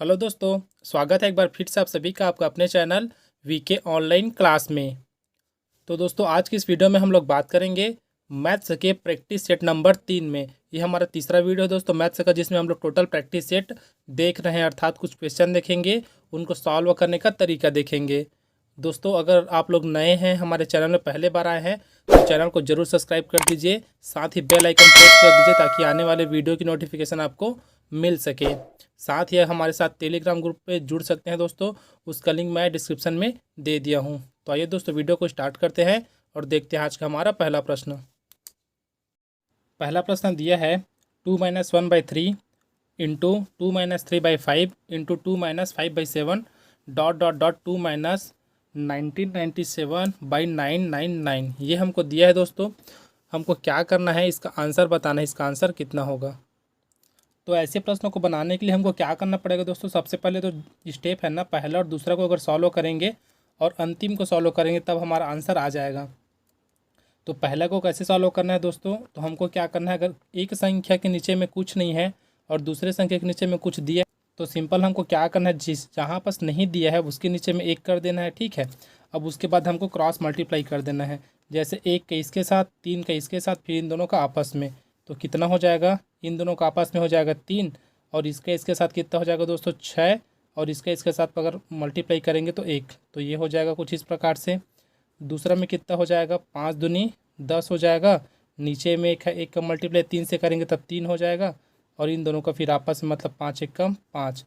Hello दोस्तों, स्वागत है एक बार फिर से आप सभी का आपका अपने चैनल वीके ऑनलाइन क्लास में। तो दोस्तों, आज की इस वीडियो में हम लोग बात करेंगे मैथ्स के प्रैक्टिस सेट नंबर 3 में। ये हमारा तीसरा वीडियो है दोस्तों मैथ्स का, जिसमें हम लोग टोटल प्रैक्टिस सेट देख रहे हैं, अर्थात कुछ क्वेश्चन देखेंगे, उनको सॉल्व करने का तरीका देखेंगे। दोस्तों, अगर आप लोग नए हैं, हमारे चैनल में पहले बार आए हैं, तो चैनल को जरूर सब्सक्राइब कर दीजिए, साथ ही बेल आइकन प्रेस कर दीजिए ताकि आने वाले वीडियो की नोटिफिकेशन आपको मिल सके। साथ ही हमारे साथ टेलीग्राम ग्रुप पे जुड़ सकते हैं दोस्तों, उसका लिंक मैं डिस्क्रिप्शन में दे दिया हूँ। तो आइए दोस्तों, वीडियो को स्टार्ट करते हैं और देखते हैं आज का हमारा पहला प्रश्न। पहला प्रश्न दिया है 2 - 1/3 into 2 - 3/5 into 2 - 5/7 dot dot dot 2 - 1997/999। ये हमको दिया है दोस्तों। हमको क्या करना है, इसका आंसर बताना है, इसका आंसर कितना होगा। तो ऐसे प्रश्नों को बनाने के लिए हमको क्या करना पड़ेगा दोस्तों, सबसे पहले तो स्टेप है ना, पहला और दूसरा को अगर सॉल्व करेंगे और अंतिम को सॉल्व करेंगे तब हमारा आंसर आ जाएगा। तो पहला को कैसे सॉल्व करना है दोस्तों, तो हमको क्या करना है, अगर एक संख्या के नीचे में कुछ नहीं है और दूसरे संख्या के नीचे में कुछ दिया है, तो सिंपल हमको क्या करना है, जिस जहाँ पास नहीं दिया है उसके नीचे में एक कर देना है, ठीक है। अब उसके बाद हमको क्रॉस मल्टीप्लाई कर देना है, जैसे एक का इसके साथ, तीन का इसके साथ, फिर इन दोनों का आपस में। तो कितना हो जाएगा, इन दोनों का आपस में हो जाएगा 3, और इसके इसके साथ कितना हो जाएगा दोस्तों 6, और इसके इसके साथ अगर मल्टीप्लाई करेंगे तो 1। तो ये हो जाएगा कुछ इस प्रकार से। दूसरा में कितना हो जाएगा, 5 दूनी 10 हो जाएगा। नीचे में एक है, एक का मल्टीप्लाई 3 से करेंगे तब 3 हो जाएगा, और इन दोनों का फिर आपस में मतलब 5 × 1 = 5।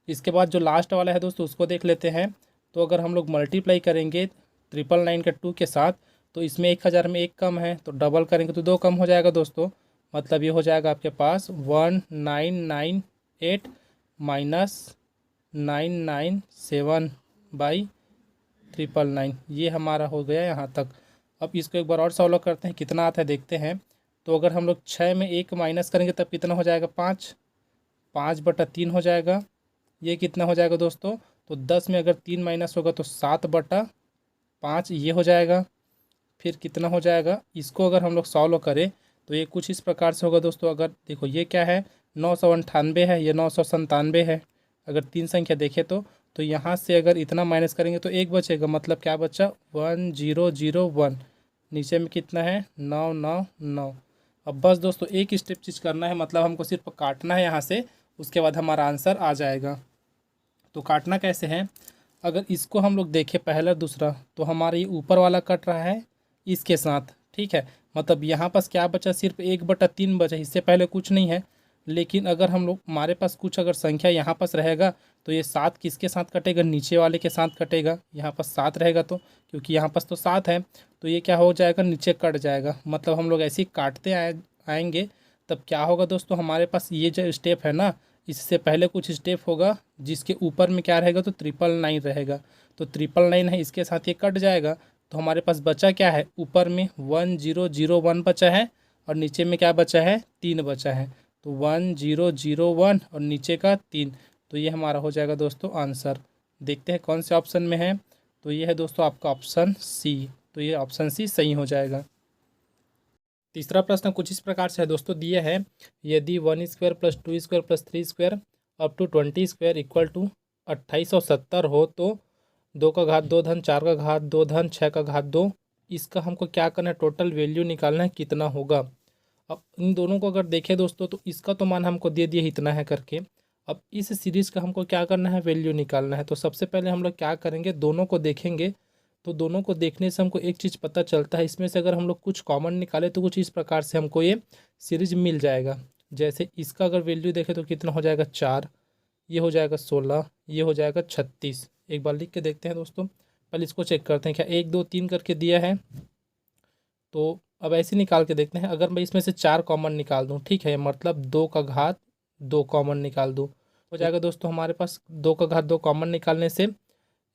इसके बाद जो लास्ट वाला है दोस्तों उसको देख लेते हैं। तो अगर हम लोग मल्टीप्लाई करेंगे 999 का 2 के साथ, तो इसमें 1000 में एक कम है, तो डबल करेंगे तो 2 कम हो जाएगा दोस्तों। मतलब ये हो जाएगा आपके पास 1998 - 997/999। ये हमारा हो गया यहाँ तक। अब इसको एक बार और सॉल्व करते हैं, कितना आता है देखते हैं। तो अगर हम लोग 6 में 1 माइनस करेंगे तब कितना हो जाएगा, 5। 5/3 हो जाएगा। ये कितना हो जाएगा दोस्तों, तो 10 में अगर 3 माइनस होगा तो 7/5 ये हो जाएगा। फिर कितना हो जाएगा, इसको अगर हम लोग सॉल्व करें तो ये कुछ इस प्रकार से होगा दोस्तों। अगर देखो ये क्या है, 998 है, ये 997 है। अगर तीन संख्या देखें तो यहाँ से अगर इतना माइनस करेंगे तो एक बचेगा, मतलब क्या बचा, 1001। नीचे में कितना है, 999। अब बस दोस्तों एक स्टेप चीज़ करना है, मतलब हमको सिर्फ काटना है यहाँ से, उसके बाद हमारा आंसर आ जाएगा। तो काटना कैसे है, अगर इसको हम लोग देखें पहला दूसरा, तो हमारा ये ऊपर वाला कट रहा है इसके साथ, ठीक है। मतलब यहाँ पास क्या बचा, सिर्फ 1/3 बचा, इससे पहले कुछ नहीं है। लेकिन अगर हम लोग, हमारे पास कुछ अगर संख्या यहाँ पास रहेगा तो ये 7 किसके साथ कटेगा, नीचे वाले के साथ कटेगा। यहाँ पास 7 रहेगा तो, क्योंकि यहाँ पास तो 7 है, तो ये क्या हो जाएगा, नीचे कट जाएगा। मतलब हम लोग ऐसे ही काटते आएंगे, तब क्या होगा दोस्तों, हमारे पास ये जो स्टेप है ना, इससे पहले कुछ स्टेप होगा जिसके ऊपर में क्या रहेगा, तो 999 रहेगा। तो 999 है, इसके साथ ये कट जाएगा। तो हमारे पास बचा क्या है, ऊपर में 1001 बचा है, और नीचे में क्या बचा है, 3 बचा है। तो 1001 और नीचे का 3। तो ये हमारा हो जाएगा दोस्तों आंसर। देखते हैं कौन से ऑप्शन में है। तो ये है दोस्तों आपका ऑप्शन सी। तो ये ऑप्शन सी सही हो जाएगा। तीसरा प्रश्न कुछ इस प्रकार से है दोस्तों, दिया है यदि 1² + 2² + 3² अप टू 20² इक्वल टू 2870 हो, तो 2 का घात 2 धन 4 का घात 2 धन 6 का घात 2, इसका हमको क्या करना है, टोटल वैल्यू निकालना है, कितना होगा। अब इन दोनों को अगर देखें दोस्तों, तो इसका तो मान हमको दे दिया इतना है करके। अब इस सीरीज़ का हमको क्या करना है, वैल्यू निकालना है। तो सबसे पहले हम लोग क्या करेंगे, दोनों को देखेंगे। तो दोनों को देखने से हमको एक चीज़ पता चलता है, इसमें से अगर हम लोग कुछ कॉमन निकाले तो कुछ इस प्रकार से हमको ये सीरीज मिल जाएगा। जैसे इसका अगर वैल्यू देखें तो कितना हो जाएगा, 4, ये हो जाएगा 16, ये हो जाएगा 36। एक बार लिख के देखते हैं दोस्तों, पहले इसको चेक करते हैं क्या 1 2 3 करके दिया है। तो अब ऐसे निकाल के देखते हैं, अगर मैं इसमें से 4 कॉमन निकाल दूँ, ठीक है, मतलब 2 का घात 2 कॉमन निकाल दूँ, हो जाएगा दोस्तों हमारे पास 2 का घात 2 कॉमन निकालने से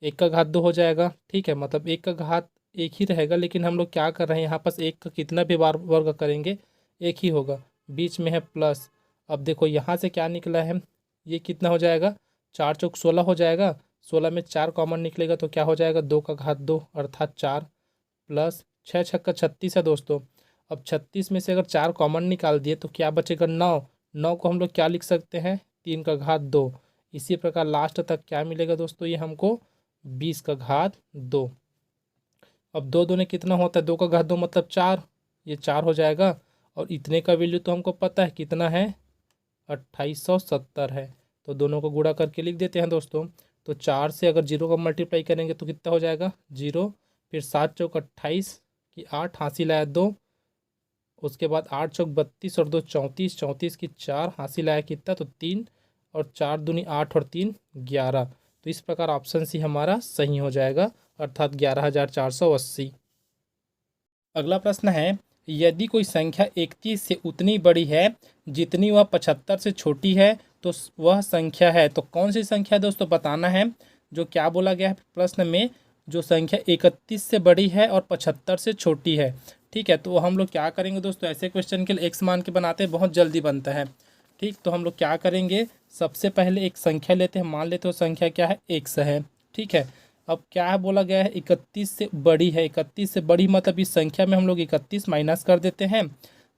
1 का घात 2 हो जाएगा, ठीक है। मतलब 1 का घात 1 ही रहेगा, लेकिन हम लोग क्या कर रहे हैं, यहाँ पास 1 का कितना भी बार वर्ग करेंगे 1 ही होगा, बीच में है प्लस। अब देखो यहाँ से क्या निकला है, ये कितना हो जाएगा, 4 चौक 16 हो जाएगा। 16 में 4 कॉमन निकलेगा तो क्या हो जाएगा, 2 का घात 2 अर्थात 4 प्लस 6 छक्का 36 है दोस्तों। अब 36 में से अगर 4 कॉमन निकाल दिए तो क्या बचेगा, 9। 9 को हम लोग क्या लिख सकते हैं, 3 का घात 2। इसी प्रकार लास्ट तक क्या मिलेगा दोस्तों, ये हमको 20 का घात 2। अब दो दूने कितना होता है, 2 का घात 2 मतलब 4, ये 4 हो जाएगा। और इतने का वैल्यू तो हमको पता है कितना है, 2870 है। तो दोनों को गुणा करके लिख देते हैं दोस्तों। तो 4 से अगर 0 का मल्टीप्लाई करेंगे तो कितना हो जाएगा 0, फिर 7 चौक 28 की 8, हासिल आया 2, उसके बाद 8 चौक 32 और 2 34, 34 की 4, हासिल आया कितना तो 3, और 4 दूनी 8 और 3 11। तो इस प्रकार ऑप्शन सी हमारा सही हो जाएगा, अर्थात 11,480। अगला प्रश्न है, यदि कोई संख्या 31 से उतनी बड़ी है जितनी वह 75 से छोटी है तो वह संख्या है। तो कौन सी संख्या है दोस्तों बताना है। जो क्या बोला गया है प्रश्न में, जो संख्या 31 से बड़ी है और 75 से छोटी है। ठीक है, तो हम लोग क्या करेंगे दोस्तों, ऐसे क्वेश्चन के लिए एक्स मान के बनाते हैं, बहुत जल्दी बनता है। ठीक, तो हम लोग क्या करेंगे, सबसे पहले एक संख्या लेते हैं, मान लेते हो संख्या क्या है एक्स है। ठीक है, अब क्या है बोला गया है 31 से बड़ी है, 31 से बड़ी मतलब इस संख्या में हम लोग 31 माइनस कर देते हैं,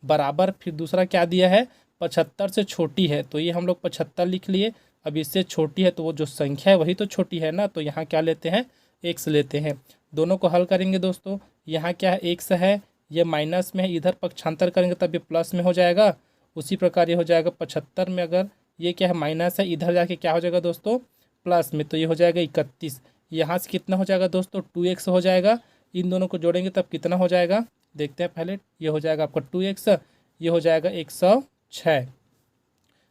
बराबर फिर दूसरा क्या दिया है 75 से छोटी है, तो ये हम लोग 75 लिख लिए। अब इससे छोटी है तो वो जो संख्या है वही तो छोटी है ना, तो यहाँ क्या लेते हैं एक्स लेते हैं। दोनों को हल करेंगे दोस्तों, यहाँ क्या है एक्स है, ये माइनस में है, इधर पक्षांतर करेंगे तब ये प्लस में हो जाएगा। उसी प्रकार ये हो जाएगा 75 में अगर ये क्या है माइनस है, इधर जाके क्या हो जाएगा दोस्तों प्लस में, तो ये हो जाएगा 31। यहाँ से कितना हो जाएगा दोस्तों 2x हो जाएगा। इन दोनों को जोड़ेंगे तब कितना हो जाएगा, देखते हैं पहले। ये हो जाएगा आपका 2x, ये हो जाएगा 106।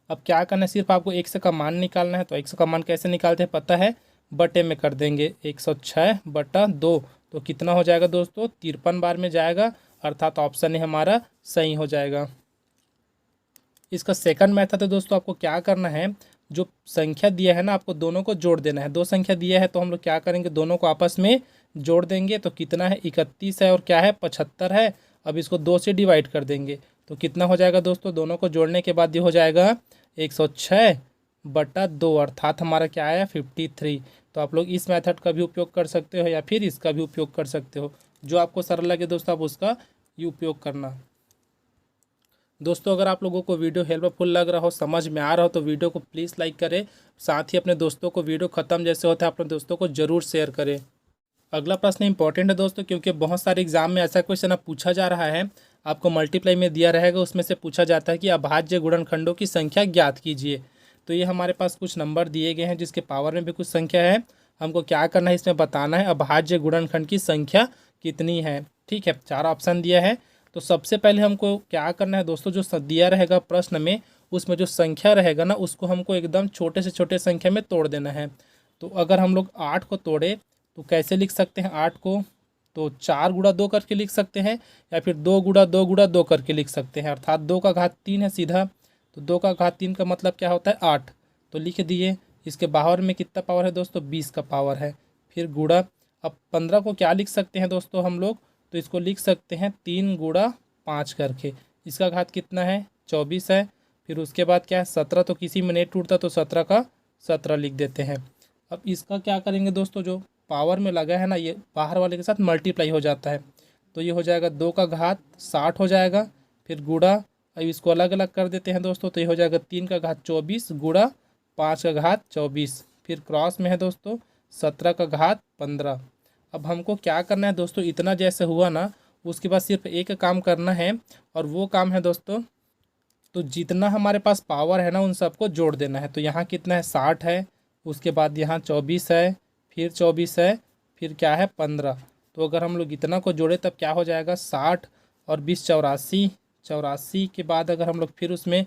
अब क्या करना है, सिर्फ आपको x का मान निकालना है। तो x का मान कैसे निकालते हैं पता है, बटे में कर देंगे, 106/2। तो कितना हो जाएगा दोस्तों 53 बार में जाएगा, अर्थात ऑप्शन है हमारा सही हो जाएगा। इसका सेकंड मेथड है दोस्तों, आपको क्या करना है, जो संख्या दिया है ना आपको दोनों को जोड़ देना है। दो संख्या दिया है तो हम लोग क्या करेंगे, दोनों को आपस में जोड़ देंगे। तो कितना है 31 है और क्या है 75 है। अब इसको 2 से डिवाइड कर देंगे तो कितना हो जाएगा दोस्तों, दोनों को जोड़ने के बाद ये हो जाएगा 106/2, अर्थात हमारा क्या आया 53। तो आप लोग इस मेथड का भी उपयोग कर सकते हो या फिर इसका भी उपयोग कर सकते हो, जो आपको सरल लगे दोस्तों आप उसका ही उपयोग करना। दोस्तों अगर आप लोगों को वीडियो हेल्पफुल लग रहा हो, समझ में आ रहा हो, तो वीडियो को प्लीज़ लाइक करें। साथ ही अपने दोस्तों को वीडियो ख़त्म जैसे होता है अपने दोस्तों को ज़रूर शेयर करें। अगला प्रश्न इंपॉर्टेंट है दोस्तों, क्योंकि बहुत सारे एग्जाम में ऐसा क्वेश्चन अब पूछा जा रहा है, आपको मल्टीप्लाई में दिया रहेगा, उसमें से पूछा जाता है कि अभाज्य गुणनखंडों की संख्या ज्ञात कीजिए। तो ये हमारे पास कुछ नंबर दिए गए हैं जिसके पावर में भी कुछ संख्या है। हमको क्या करना है, इसमें बताना है अभाज्य गुणनखंड की संख्या कितनी है। ठीक है, 4 ऑप्शन दिया है। तो सबसे पहले हमको क्या करना है दोस्तों, जो दिया रहेगा प्रश्न में उसमें जो संख्या रहेगा ना उसको हमको एकदम छोटे से छोटे संख्या में तोड़ देना है। तो अगर हम लोग 8 को तोड़े तो कैसे लिख सकते हैं 8 को, तो 4 गुणा 2 करके लिख सकते हैं, या फिर 2 गुणा 2 गुणा 2 करके लिख सकते हैं, अर्थात 2 का घात 3 है सीधा। तो 2 का घात 3 का मतलब क्या होता है 8, तो लिख दिए। इसके बाहर में कितना पावर है दोस्तों 20 का पावर है, फिर गुणा। अब 15 को क्या लिख सकते हैं दोस्तों हम लोग, तो इसको लिख सकते हैं 3 गुणा 5 करके। इसका घात कितना है 24 है। फिर उसके बाद क्या है 17, तो किसी में नहीं टूटता तो 17 का 17 लिख देते हैं। अब इसका क्या करेंगे दोस्तों, जो पावर में लगा है ना ये बाहर वाले के साथ मल्टीप्लाई हो जाता है, तो ये हो जाएगा 2 का घात 60 हो जाएगा, फिर गुणा। अब इसको अलग अलग कर देते हैं दोस्तों, तो ये हो जाएगा 3 का घात 24 गुणा 5 का घात 24, फिर क्रॉस में है दोस्तों 17 का घात 15। अब हमको क्या करना है दोस्तों, इतना जैसे हुआ ना उसके बाद सिर्फ एक काम करना है, और वो काम है दोस्तों, तो जितना हमारे पास पावर है ना उन सबको जोड़ देना है। तो यहाँ कितना है 60 है, उसके बाद यहाँ 24 है, फिर 24 है, फिर क्या है 15। तो अगर हम लोग इतना को जोड़े तब क्या हो जाएगा 60 और 20 84, 84 के बाद अगर हम लोग फिर उसमें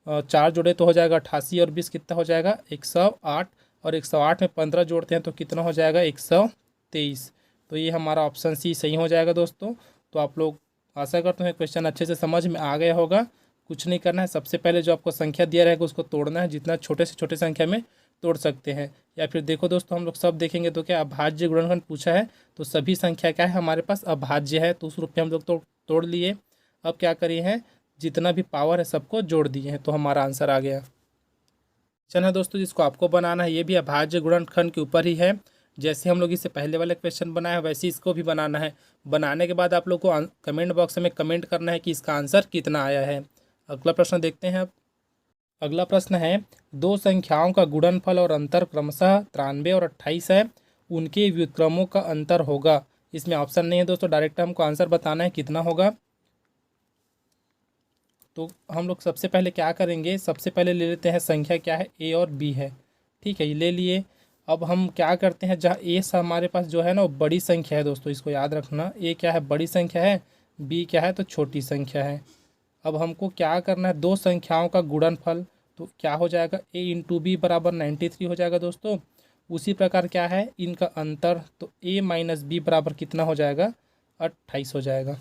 4 जोड़े तो हो जाएगा 88, और 20 कितना हो जाएगा 108, और 108 में 15 जोड़ते हैं तो कितना हो जाएगा 123। तो ये हमारा ऑप्शन सी सही हो जाएगा दोस्तों। तो आप लोग आशा करते हैं क्वेश्चन अच्छे से समझ में आ गया होगा। कुछ नहीं करना है, सबसे पहले जो आपको संख्या दिया रहेगा उसको तोड़ना है, जितना छोटे से छोटे संख्या में तोड़ सकते हैं। या फिर देखो दोस्तों हम लोग सब देखेंगे तो क्या अभाज्य गुणनखंड पूछा है, तो सभी संख्या क्या है हमारे पास अभाज्य है, तो उस रूप में हम लोग तोड़ लिए। अब क्या करिए हैं, जितना भी पावर है सबको जोड़ दिए हैं, तो हमारा आंसर आ गया। क्वेश्चन है दोस्तों जिसको आपको बनाना है, ये भी अभाज्य गुणनखंड के ऊपर ही है। जैसे हम लोग इससे पहले वाले क्वेश्चन बनाए हैं वैसे इसको भी बनाना है। बनाने के बाद आप लोग को कमेंट बॉक्स में कमेंट करना है कि इसका आंसर कितना आया है। अगला प्रश्न देखते हैं अब। अगला प्रश्न है, दो संख्याओं का गुणनफल और अंतर क्रमशः 93 और 28 है, उनके व्युत्क्रमों का अंतर होगा। इसमें ऑप्शन नहीं है दोस्तों, डायरेक्ट हमको आंसर बताना है कितना होगा। तो हम लोग सबसे पहले क्या करेंगे, सबसे पहले ले लेते हैं संख्या क्या है, ए और बी है। ठीक है, ये ले लिए। अब हम क्या करते हैं, जहाँ ए हमारे पास जो है ना वो बड़ी संख्या है दोस्तों, इसको याद रखना। ए क्या है, बड़ी संख्या है, बी क्या है तो छोटी संख्या है। अब हमको क्या करना है, दो संख्याओं का गुणनफल, तो क्या हो जाएगा, ए इंटू बी बराबर 93 हो जाएगा दोस्तों। उसी प्रकार क्या है इनका अंतर, तो ए माइनस बी बराबर कितना हो जाएगा, 28 हो जाएगा।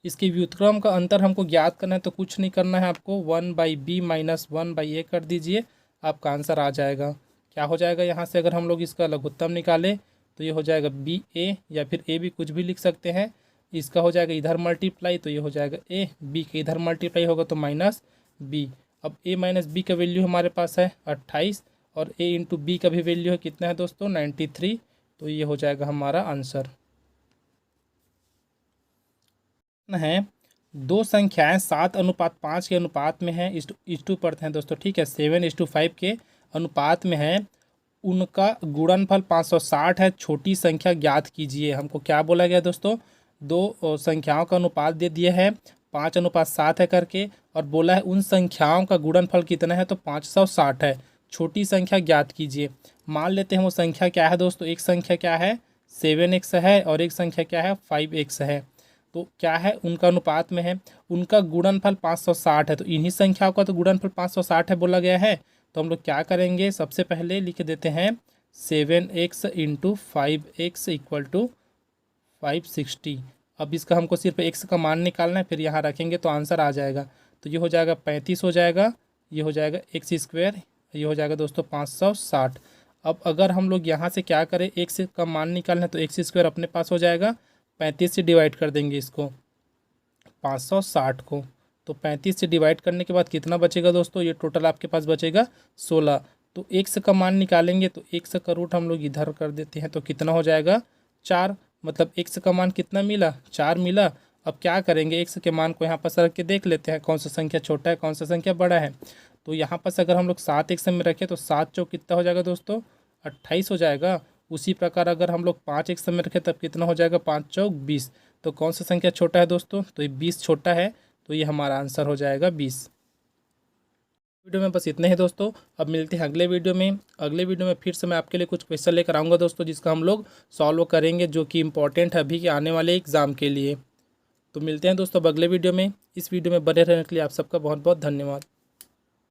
इसके व्युत्क्रम का अंतर हमको ज्ञात करना है, तो कुछ नहीं करना है आपको, 1/b माइनस 1/a कर दीजिए, आपका आंसर आ जाएगा। क्या हो जाएगा यहाँ से, अगर हम लोग इसका लघुत्तम निकालें तो ये हो जाएगा बी ए, या फिर ए भी कुछ भी लिख सकते हैं। इसका हो जाएगा इधर मल्टीप्लाई, तो ये हो जाएगा ए, बी के इधर मल्टीप्लाई होगा तो माइनस बी। अब ए माइनस बी का वैल्यू हमारे पास है 28, और ए इंटू बी का भी वैल्यू है कितना है दोस्तों, 93। तो ये हो जाएगा हमारा आंसर। है, दो संख्याएं 7:5 के अनुपात में हैं, इस टू पढ़ते हैं दोस्तों। ठीक है, 7:5 के अनुपात में है, उनका गुणनफल 560 है, छोटी संख्या ज्ञात कीजिए। हमको क्या बोला गया दोस्तों, दो संख्याओं का अनुपात दे दिया है 5:7 है करके, और बोला है उन संख्याओं का गुणनफल कितना है, तो 560 है, छोटी संख्या ज्ञात कीजिए। मान लेते हैं वो संख्या क्या है दोस्तों, एक संख्या क्या है 7x है, और एक संख्या क्या है 5x है। तो क्या है, उनका अनुपात में है, उनका गुणनफल 560 है, तो इन्हीं संख्याओं का तो गुणनफल 560 है बोला गया है। तो हम लोग क्या करेंगे, सबसे पहले लिख देते हैं 7x into 5x equal to 560। अब इसका हमको सिर्फ x का मान निकालना है, फिर यहाँ रखेंगे तो आंसर आ जाएगा। तो ये हो जाएगा 35 हो जाएगा, ये हो जाएगा x स्क्वायर, ये हो जाएगा दोस्तों 560। अब अगर हम लोग यहाँ से क्या करें, x का मान निकालना है, तो x स्क्वायर अपने पास हो जाएगा, 35 से डिवाइड कर देंगे इसको 560 को। तो 35 से डिवाइड करने के बाद कितना बचेगा दोस्तों, ये टोटल आपके पास बचेगा 16। तो x का मान निकालेंगे, तो x का रूट हम लोग इधर कर देते हैं, तो कितना हो जाएगा 4। मतलब x का मान कितना मिला, 4 मिला। अब क्या करेंगे, x के मान को यहाँ पर रख के देख लेते हैं कौन सा संख्या छोटा है कौन सा संख्या बड़ा है। तो यहाँ पर अगर हम लोग 7x में रखें तो 7 चौक कितना हो जाएगा दोस्तों, 28 हो जाएगा। उसी प्रकार अगर हम लोग 5x में रखें तब कितना हो जाएगा, 5 चौक 20। तो कौन सा संख्या छोटा है दोस्तों, तो ये 20 छोटा है, तो ये हमारा आंसर हो जाएगा 20। वीडियो में बस इतने ही दोस्तों। अब मिलते हैं अगले वीडियो में। अगले वीडियो में फिर से मैं आपके लिए कुछ क्वेश्चन लेकर आऊँगा दोस्तों, जिसका हम लोग सॉल्व करेंगे, जो कि इम्पोर्टेंट है अभी के आने वाले एग्ज़ाम के लिए। तो मिलते हैं दोस्तों अब अगले वीडियो में। इस वीडियो में बने रहने के लिए आप सबका बहुत बहुत धन्यवाद।